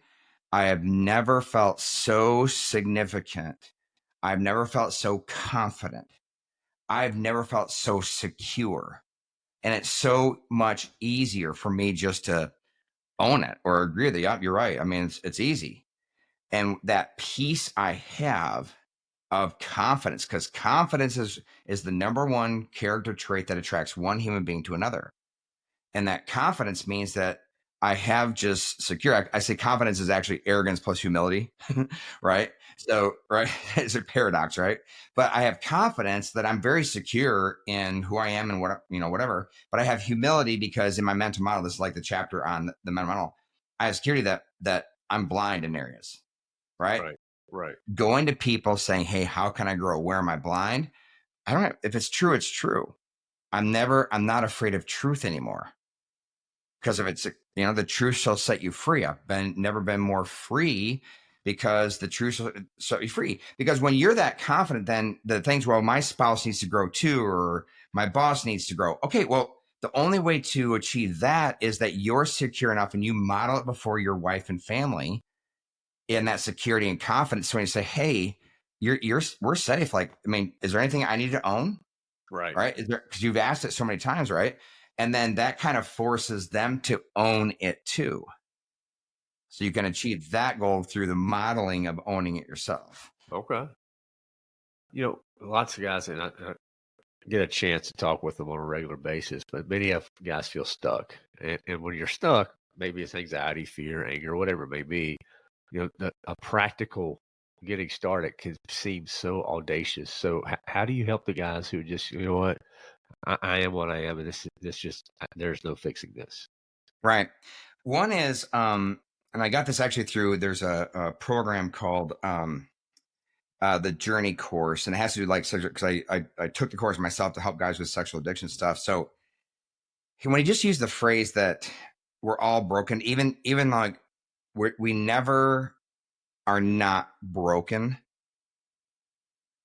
I have never felt so significant. I've never felt so confident. I've never felt so secure. And it's so much easier for me just to own it or agree that, yeah, you're right. I mean, it's easy. And that peace I have of confidence, because confidence is the number one character trait that attracts one human being to another. And that confidence means that I have just secure. I say confidence is actually arrogance plus humility, right? So, right, it's a paradox, right? But I have confidence that I'm very secure in who I am and whatever. But I have humility because in my mental model, this is like the chapter on the mental model. I have security that I'm blind in areas, right? Right. Going to people saying, hey, how can I grow? Where am I blind? I don't have, if it's true, it's true. I'm not afraid of truth anymore. Because if it's, the truth shall set you free. I've never been more free, because the truth shall set you free. Because when you're that confident, then the things, well, my spouse needs to grow too, or my boss needs to grow. Okay, well, the only way to achieve that is that you're secure enough and you model it before your wife and family in that security and confidence. So when you say, hey, we're safe. Like, I mean, is there anything I need to own? Right. Because you've asked it so many times, right? And then that kind of forces them to own it too. So you can achieve that goal through the modeling of owning it yourself. Okay. Lots of guys, and I get a chance to talk with them on a regular basis, but many of guys feel stuck. And when you're stuck, maybe it's anxiety, fear, anger, whatever it may be, a practical getting started can seem so audacious. So how do you help the guys who just, you know what, I am what I am, and this just, there's no fixing this. Right. One is, and I got this actually through, there's a program called the journey course, and it has to do like because I took the course myself to help guys with sexual addiction stuff. So when he just used the phrase that we're all broken, even like we never are not broken.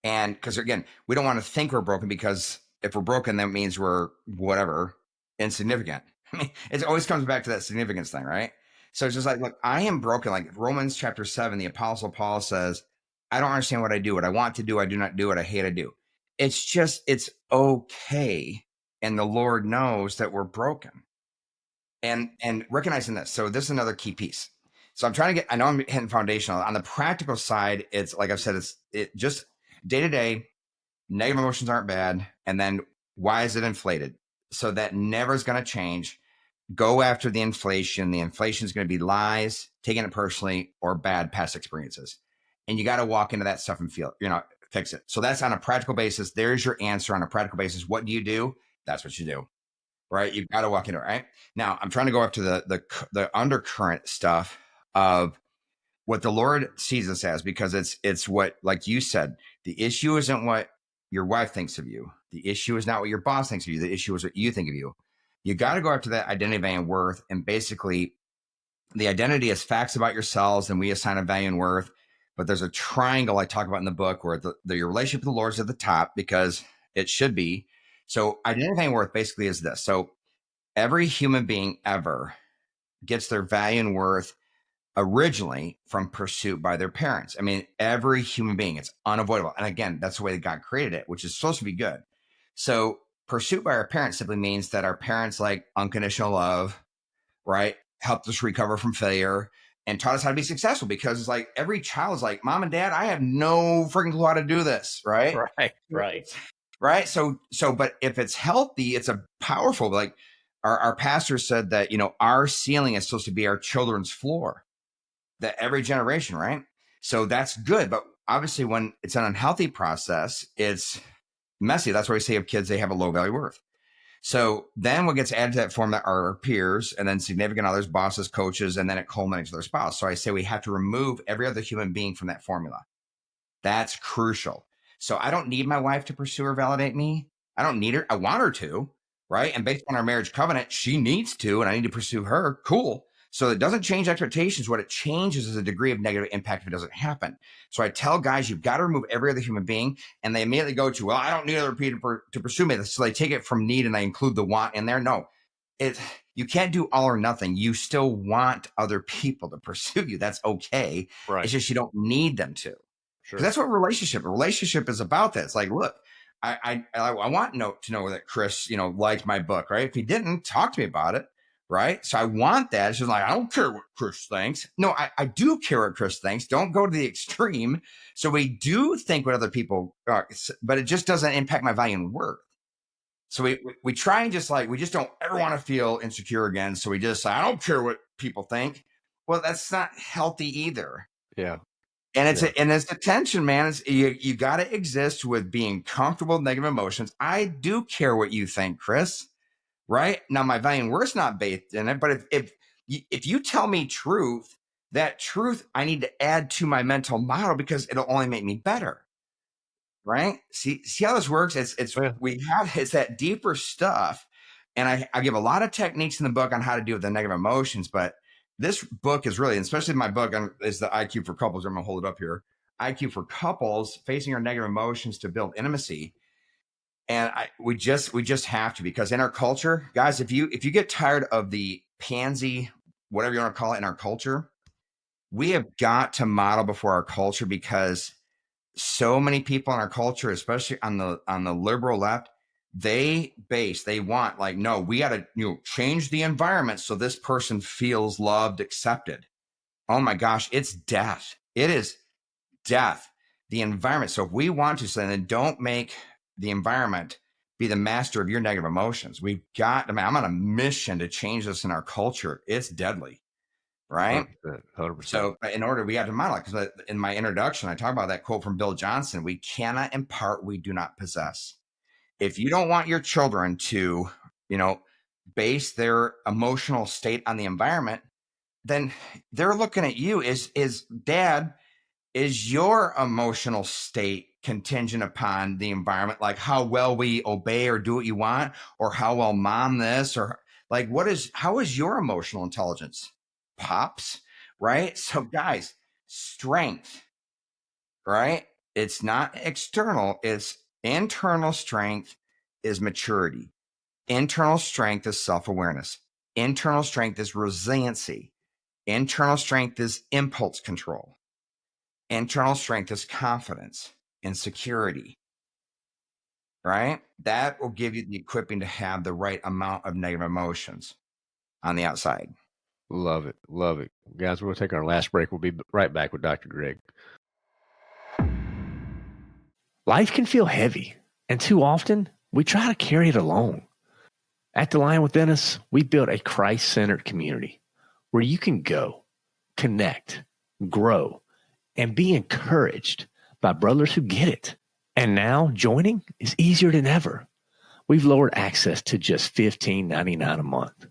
And because again, we don't want to think we're broken, because if we're broken, that means we're whatever, insignificant. I mean, it always comes back to that significance thing, right? So it's just like, look, I am broken. Like Romans chapter 7, the Apostle Paul says, I don't understand what I do. What I want to do, I do not do. What I hate, I do. It's okay. And the Lord knows that we're broken. And recognizing this. So this is another key piece. So I'm trying to get, I know I'm hitting foundational. On the practical side, it's like I've said, it just day to day, negative emotions aren't bad. And then why is it inflated? So that never is going to change. Go after the inflation. The inflation is going to be lies, taking it personally, or bad past experiences. And you got to walk into that stuff and feel, fix it. So that's on a practical basis. There's your answer on a practical basis. What do you do? That's what you do. Right? You've got to walk into it, right? Now, I'm trying to go up to the undercurrent stuff of what the Lord sees us as, because it's what, like you said, the issue isn't what your wife thinks of you. The issue is not what your boss thinks of you. The issue is what you think of you. You got to go after that identity, value, and worth. And basically, the identity is facts about yourselves, and we assign a value and worth. But there's a triangle I talk about in the book where your relationship with the Lord is at the top, because it should be. So identity, value, and worth basically is this. So every human being ever gets their value and worth originally from pursuit by their parents. I mean, every human being, it's unavoidable. And again, that's the way that God created it, which is supposed to be good. So pursuit by our parents simply means that our parents, like unconditional love, right, helped us recover from failure and taught us how to be successful, because it's like every child is like, Mom and Dad, I have no freaking clue how to do this, right? Right. So, but if it's healthy, it's a powerful, like our pastor said that, our ceiling is supposed to be our children's floor, that every generation, right? So that's good. But obviously when it's an unhealthy process, it's messy. That's why we say of kids, they have a low value worth. So then what gets added to that form that are our peers, and then significant others, bosses, coaches, and then it culminates with their spouse. So I say we have to remove every other human being from that formula. That's crucial. So I don't need my wife to pursue or validate me. I don't need her. I want her to, right? And based on our marriage covenant, she needs to, and I need to pursue her. Cool. So it doesn't change expectations. What it changes is a degree of negative impact if it doesn't happen. So I tell guys, you've got to remove every other human being, and they immediately go to, well, I don't need other people to pursue me. So they take it from need and they include the want in there. No, you can't do all or nothing. You still want other people to pursue you. That's okay. Right. It's just you don't need them to. Sure. That's what a relationship is about. That it's like, look, I want to know that Chris, liked my book, right? If he didn't, talk to me about it, right? So I want that. It's just like, I don't care what Chris thinks. No, I do care what Chris thinks. Don't go to the extreme. So we do think what other people are, but it just doesn't impact my value and worth. So we try and we just don't ever want to feel insecure again. So we just say, I don't care what people think. Well, that's not healthy either. Yeah. And it's a tension, man. You got to exist with being comfortable with negative emotions. I do care what you think, Chris. Right now, my value and worth's not based in it. But if you tell me truth, that truth I need to add to my mental model, because it'll only make me better. Right? See how this works? It's that deeper stuff, and I give a lot of techniques in the book on how to deal with the negative emotions, but this book is really, especially my book is the IQ for Couples. I'm going to hold it up here. IQ for Couples, facing our negative emotions to build intimacy. And we just have to, because in our culture, guys, if you get tired of the pansy, whatever you want to call it, in our culture, we have got to model before our culture, because so many people in our culture, especially on the liberal left, they want like, no, we got to change the environment so this person feels loved, accepted. Oh my gosh, it's death. It is death. The environment. So if we want to, so then don't make the environment be the master of your negative emotions. We've got, I'm on a mission to change this in our culture. It's deadly. Right? 100%. So in order, we have to model it, because in my introduction, I talk about that quote from Bill Johnson: we cannot impart what we do not possess. If you don't want your children to, base their emotional state on the environment, then they're looking at you is dad, is your emotional state contingent upon the environment, like how well we obey or do what you want, or how well mom this, or like how is your emotional intelligence? Pops, right? So guys, strength, right? It's not external, it's internal strength is maturity. Internal strength is self-awareness. Internal strength is resiliency. Internal strength is impulse control. Internal strength is confidence and security, right? That will give you the equipping to have the right amount of negative emotions on the outside. Love it. Love it. Guys, we're going to take our last break. We'll be right back with Dr. Greg. Life can feel heavy, and too often we try to carry it alone. At The Lion Within Us, we built a Christ-centered community where you can go, connect, grow, and be encouraged by brothers who get it. And now joining is easier than ever. We've lowered access to just $15.99 a month.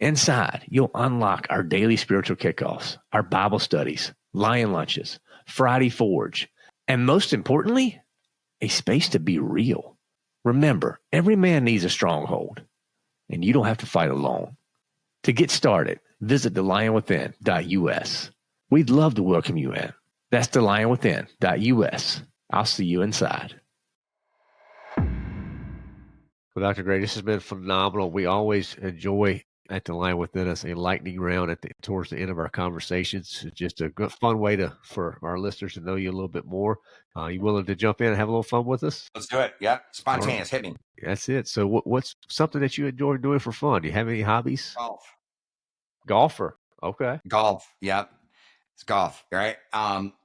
Inside, you'll unlock our daily spiritual kickoffs, our Bible studies, Lion Lunches, Friday Forge, and most importantly, a space to be real. Remember, every man needs a stronghold, and you don't have to fight alone. To get started, visit thelionwithin.us. We'd love to welcome you in. That's thelionwithin.us. I'll see you inside. Well, Dr. Gray, this has been phenomenal. We always enjoy at The Lion Within Us a lightning round towards the end of our conversations. It's just a good, fun way for our listeners to know you a little bit more. You willing to jump in and have a little fun with us? Let's do it. Yep. Spontaneous. Hit me. That's it. So what's something that you enjoy doing for fun? Do you have any hobbies? Golf. Golfer. Okay. Golf. Yep. It's golf. Right.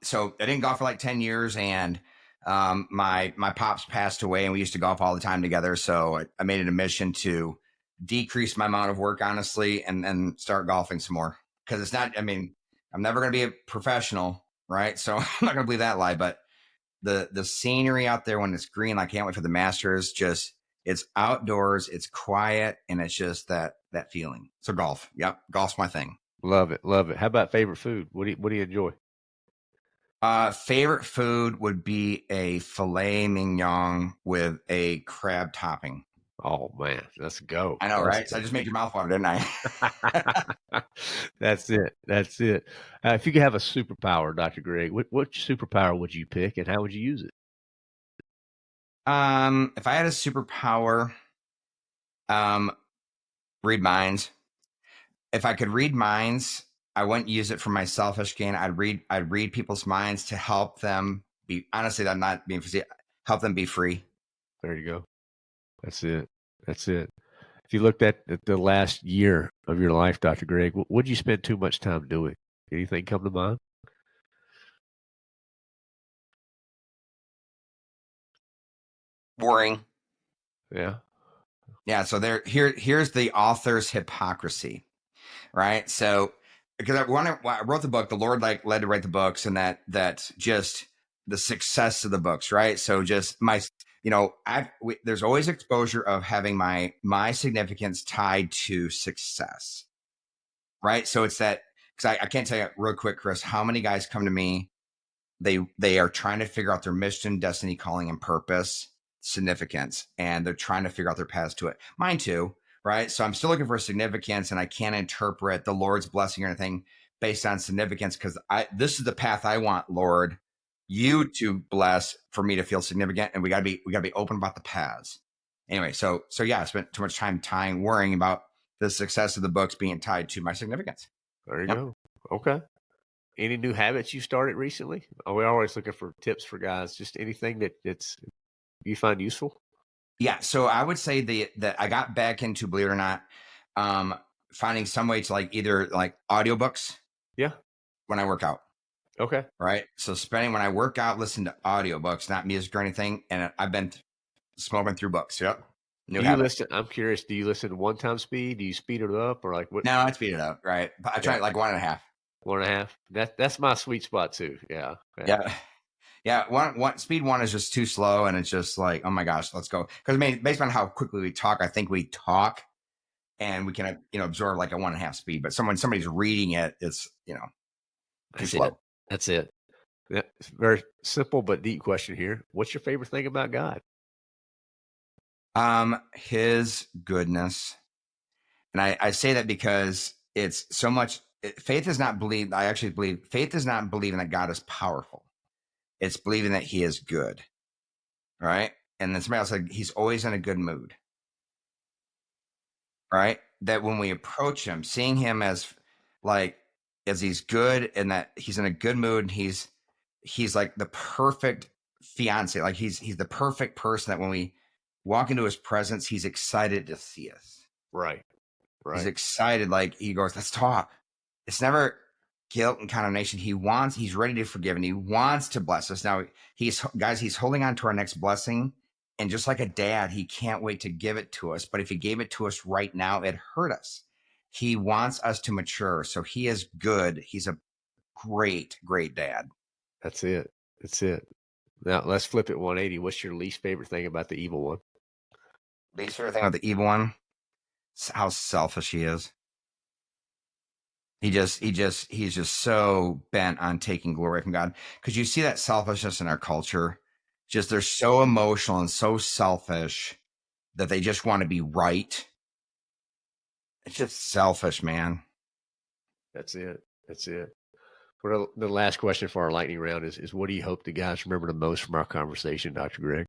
So I didn't golf for like 10 years, and my pops passed away, and we used to golf all the time together. So I made it a mission to decrease my amount of work, honestly, and then start golfing some more. Because it's not, I mean, I'm never going to be a professional, right? So I'm not going to believe that lie, but the scenery out there when it's green, I can't wait for the Masters. Just, it's outdoors, it's quiet, and it's just that feeling. So golf. Yep. Golf's my thing. Love it. Love it. How about favorite food? What do you enjoy? Favorite food would be a filet mignon with a crab topping. Oh man, let's go. I know, right? So I just made your mouth water, didn't I? That's it. That's it. If you could have a superpower, Dr. Greg, what superpower would you pick and how would you use it? If I had a superpower, read minds. If I could read minds, I wouldn't use it for my selfish gain. I'd read people's minds to help them be, honestly, I'm not being facetious, help them be free. There you go. That's it. That's it. If you looked at the last year of your life, Dr. Greg, what would you spend too much time doing? Anything come to mind? Worrying. Yeah. Yeah. So here's the author's hypocrisy, right? So because I wrote the book, the Lord led to write the books, and that's just the success of the books, right? So just there's always exposure of having my significance tied to success, right? So it's that, because I can't tell you real quick, Chris, how many guys come to me, they are trying to figure out their mission, destiny, calling, and purpose, significance, and they're trying to figure out their paths to it. Mine too, right? So I'm still looking for significance, and I can't interpret the Lord's blessing or anything based on significance, because this is the path I want, Lord, you to bless for me to feel significant, and we gotta be open about the paths. Anyway, so yeah, I spent too much time worrying about the success of the books being tied to my significance. There you go. Okay. Any new habits you started recently? We're always looking for tips for guys. Just anything that's you find useful. Yeah, so I would say that I got back into, believe it or not, finding some way to either audiobooks. Yeah. When I work out. Okay. Right. So when I work out, listen to audiobooks, not music or anything. And I've been smoking through books. Yep. I'm curious. Do you listen one time speed? Do you speed it up or what? No, I speed it up. Right. But I try 1.5. 1.5. That's my sweet spot too. Yeah. Yeah. Speed one is just too slow. And it's just like, oh my gosh, let's go. Because based on how quickly we talk, I think we talk and we can, absorb a 1.5 speed. But somebody's reading it, it's, too slow. That's it. It's a very simple but deep question here. What's your favorite thing about God? His goodness. And I say that because it's so much. Faith is not believe. I actually believe faith is not believing that God is powerful. It's believing that he is good. Right. And then somebody else said he's always in a good mood. Right. That when we approach him, seeing him as he's good and that he's in a good mood and he's like the perfect fiance. Like he's the perfect person that when we walk into his presence, he's excited to see us. Right. He's excited. Like he goes, let's talk. It's never guilt and condemnation. He's ready to forgive and he wants to bless us. Now he's holding on to our next blessing. And just like a dad, he can't wait to give it to us. But if he gave it to us right now, it hurt us. He wants us to mature. So he is good. He's a great, great dad. That's it. Now let's flip it 180. What's your least favorite thing about the evil one? Least favorite thing about the evil one? How selfish he is. He's just so bent on taking glory from God. Because you see that selfishness in our culture. Just they're so emotional and so selfish that they just want to be right. It's just selfish, man. That's it. Well, the last question for our lightning round is what do you hope the guys remember the most from our conversation, Dr. Greg?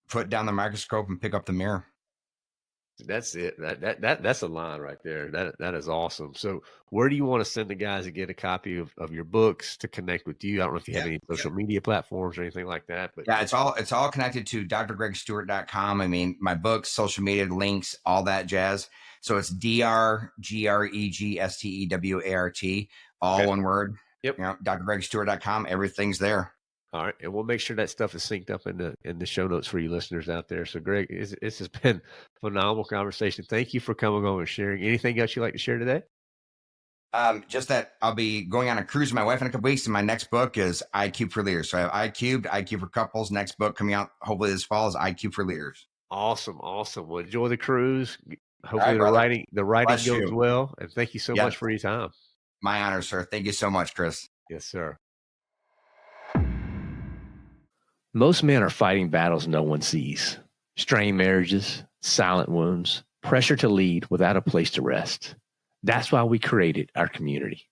Put down the microscope and pick up the mirror. That's it. That's a line right there. That is awesome. So where do you want to send the guys to get a copy of your books to connect with you? I don't know if you have any social media platforms or anything like that, but yeah, it's all connected to drgregstewart.com. I mean, my books, social media links, all that jazz. So it's drgregstewart, all one word. Yep. drgregstewart.com. Everything's there. All right, and we'll make sure that stuff is synced up in the show notes for you listeners out there. So, Greg, this has been a phenomenal conversation. Thank you for coming on and sharing. Anything else you'd like to share today? Just that I'll be going on a cruise with my wife in a couple weeks, and my next book is iCube for Leaders. So I have iCube for couples. Next book coming out hopefully this fall is iCube for Leaders. Awesome. Well, enjoy the cruise. Hopefully the writing goes well. And thank you so much for your time. My honor, sir. Thank you so much, Chris. Yes, sir. Most men are fighting battles no one sees. Strained marriages, silent wounds, pressure to lead without a place to rest. That's why we created our community,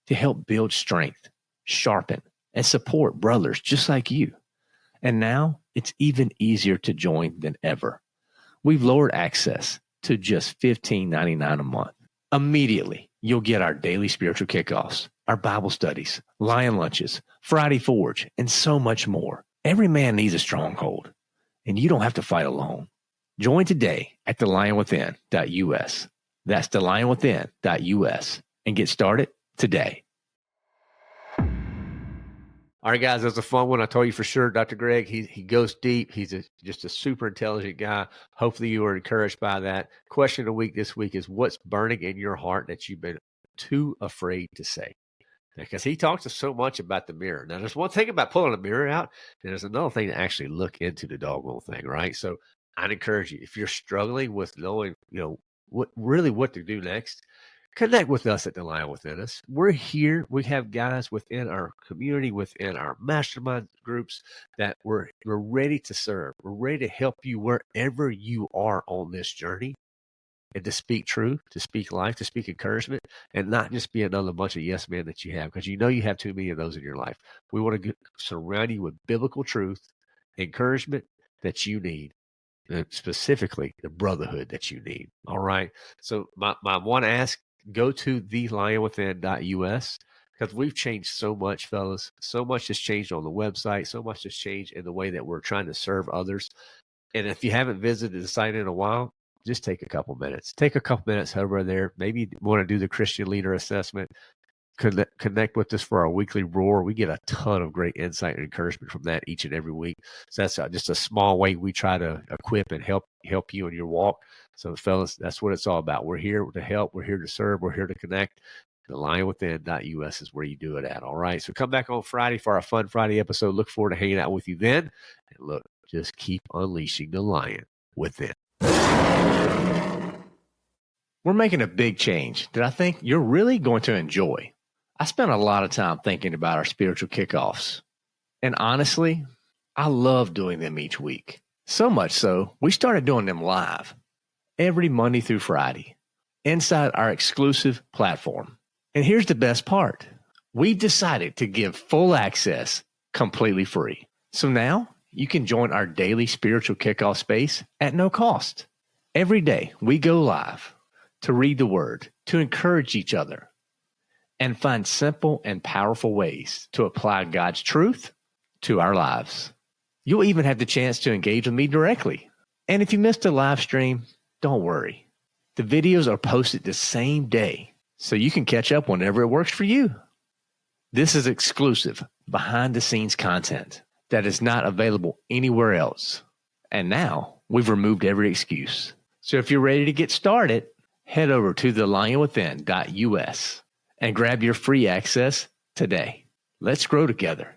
to help build strength, sharpen, and support brothers just like you. And now it's even easier to join than ever. We've lowered access to just $15.99 a month. Immediately, you'll get our daily spiritual kickoffs, our Bible studies, Lion Lunches, Friday Forge, and so much more. Every man needs a stronghold, and you don't have to fight alone. Join today at thelionwithin.us. That's thelionwithin.us, and get started today. All right, guys, that's a fun one. I told you for sure, Dr. Greg, he goes deep. He's just a super intelligent guy. Hopefully you were encouraged by that. Question of the week this week is, what's burning in your heart that you've been too afraid to say? Because he talks so much about the mirror. Now, there's one thing about pulling a mirror out, and there's another thing to actually look into the doggone thing, right? So I'd encourage you, if you're struggling with knowing, what to do next, connect with us at The Lion Within Us. We're here. We have guys within our community, within our mastermind groups that we're ready to serve. We're ready to help you wherever you are on this journey, and to speak truth, to speak life, to speak encouragement, and not just be another bunch of yes men that you have, because you have too many of those in your life. We want to surround you with biblical truth, encouragement that you need, and specifically the brotherhood that you need. All right. So my one ask, go to thelionwithin.us, because we've changed so much, fellas. So much has changed on the website. So much has changed in the way that we're trying to serve others. And if you haven't visited the site in a while, just take a couple minutes. Take a couple minutes over there. Maybe you want to do the Christian Leader Assessment. Connect with us for our weekly roar. We get a ton of great insight and encouragement from that each and every week. So that's just a small way we try to equip and help you in your walk. So, fellas, that's what it's all about. We're here to help. We're here to serve. We're here to connect. TheLionWithin.us is where you do it at. All right. So come back on Friday for our Fun Friday episode. Look forward to hanging out with you then. And look, just keep unleashing the lion within. We're making a big change that I think you're really going to enjoy. I spent a lot of time thinking about our spiritual kickoffs. And honestly, I love doing them each week. So much so, we started doing them live every Monday through Friday inside our exclusive platform. And here's the best part. We decided to give full access completely free. So now you can join our daily spiritual kickoff space at no cost. Every day we go live to read the word, to encourage each other, and find simple and powerful ways to apply God's truth to our lives. You'll even have the chance to engage with me directly. And if you missed a live stream, don't worry. The videos are posted the same day, so you can catch up whenever it works for you. This is exclusive, behind-the-scenes content that is not available anywhere else. And now we've removed every excuse. So if you're ready to get started, head over to thelionwithin.us and grab your free access today. Let's grow together.